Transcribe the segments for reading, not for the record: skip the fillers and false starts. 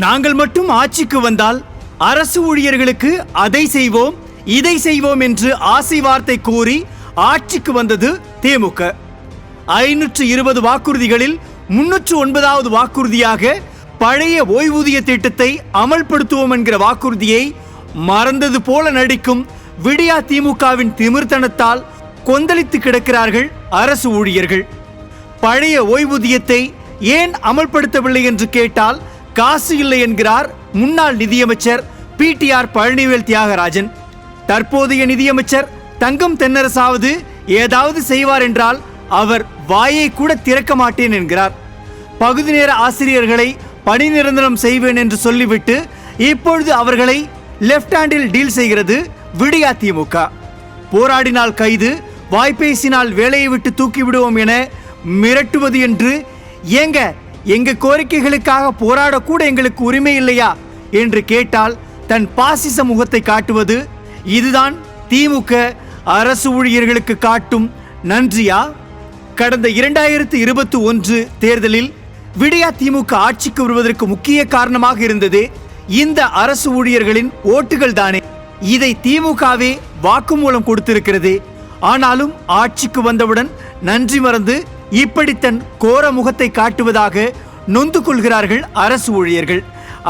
நாங்கள் மட்டும் ஆட்சிக்கு வந்தால் அரசு ஊழியர்களுக்கு அதை செய்வோம் இதை செய்வோம் என்று ஆசை வார்த்தை கூறி ஆட்சிக்கு வந்தது திமுக. 520 வாக்குறுதிகளில் 309வது வாக்குறுதியாக பழைய ஓய்வூதிய திட்டத்தை அமல்படுத்துவோம் என்கிற வாக்குறுதியை மறந்தது போல நடிக்கும் விடியா திமுகவின் திமிர்த்தனத்தால் கொந்தளித்து கிடக்கிறார்கள் அரசு ஊழியர்கள். பழைய ஓய்வூதியத்தை ஏன் அமல்படுத்தவில்லை என்று கேட்டால் காசு இல்லை என்கிறார் முன்னாள் நிதியமைச்சர் PTR பழனிவேல் தியாகராஜன். தற்போதைய நிதியமைச்சர் தங்கம் தென்னரசாவது ஏதாவது செய்வார் என்றால் அவர் வாயை கூட திறக்க மாட்டேன் என்கிறார். பகுதி நேர ஆசிரியர்களை பணி நிரந்தரம் செய்வேன் என்று சொல்லிவிட்டு இப்பொழுது அவர்களை லெப்ட் ஹேண்டில் டீல் செய்கிறது விடியா திமுக. போராடினால் கைது, வாய்ப்பேசினால் வேலையை விட்டு தூக்கி விடுவோம் என மிரட்டுவது என்று எங்க கோரிக்கைகளுக்காக போராடக்கூட எங்களுக்கு உரிமை இல்லையா என்று கேட்டால் தன் பாசிச முகத்தை காட்டுவது இதுதான் திமுக அரசு ஊழியர்களுக்கு காட்டும் நன்றியா? கடந்த 2021 தேர்தலில் விடியா திமுக ஆட்சிக்கு வருவதற்கு முக்கிய காரணமாக இருந்தது இந்த அரசு ஊழியர்களின் ஓட்டுகள் தானே. இதை திமுகவே வாக்குமூலம் கொடுத்திருக்கிறது. ஆனாலும் ஆட்சிக்கு வந்தவுடன் நன்றி மறந்து இப்படி தன் கோர முகத்தை காட்டுவதாக நொந்து கொள்கிறார்கள் அரசு ஊழியர்கள்.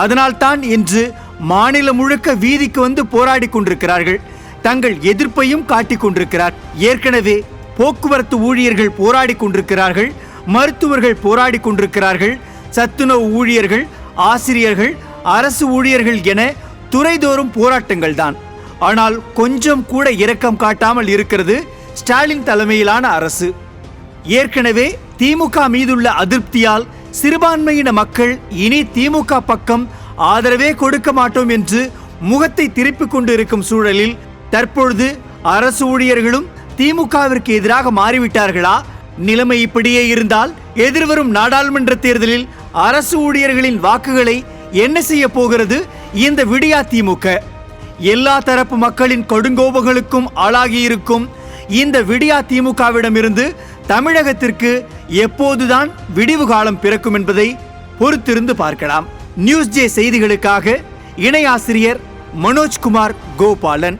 அதனால்தான் இன்று மாநிலம் முழுக்க வீதிக்கு வந்து போராடி கொண்டிருக்கிறார்கள். தங்கள் எதிர்ப்பையும் காட்டிக் கொண்டிருக்கிறார். ஏற்கனவே போக்குவரத்து ஊழியர்கள் போராடி கொண்டிருக்கிறார்கள், மருத்துவர்கள் போராடி கொண்டிருக்கிறார்கள், சத்துணவு ஊழியர்கள், ஆசிரியர்கள், அரசு ஊழியர்கள் என துறைதோறும் போராட்டங்கள் தான். ஆனால் கொஞ்சம் கூட இரக்கம் காட்டாமல் இருக்கிறது ஸ்டாலின் தலைமையிலான அரசு. ஏற்கனவே திமுக மீதுள்ள அதிருப்தியால் சிறுபான்மையின மக்கள் இனி திமுக பக்கம் ஆதரவே கொடுக்க மாட்டோம் என்று முகத்தை திருப்பிக் கொண்டு இருக்கும் சூழலில் தற்பொழுது அரசு ஊழியர்களும் திமுகவிற்கு எதிராக மாறிவிட்டார்களா? நிலைமை இப்படியே இருந்தால் எதிர்வரும் நாடாளுமன்ற தேர்தலில் அரசு ஊழியர்களின் வாக்குகளை என்ன செய்ய போகிறது இந்த விடியா திமுக? எல்லா தரப்பு மக்களின் கொடுங்கோபங்களுக்கும் ஆளாகி இருக்கும் இந்த விடியா திமுகவிடமிருந்து தமிழகத்திற்கு எப்போதுதான் விடிவு காலம் பிறக்கும் என்பதை பொறுத்திருந்து பார்க்கலாம். நியூஸ் ஜே செய்திகளுக்காக இணை ஆசிரியர் மனோஜ்குமார் கோபாலன்.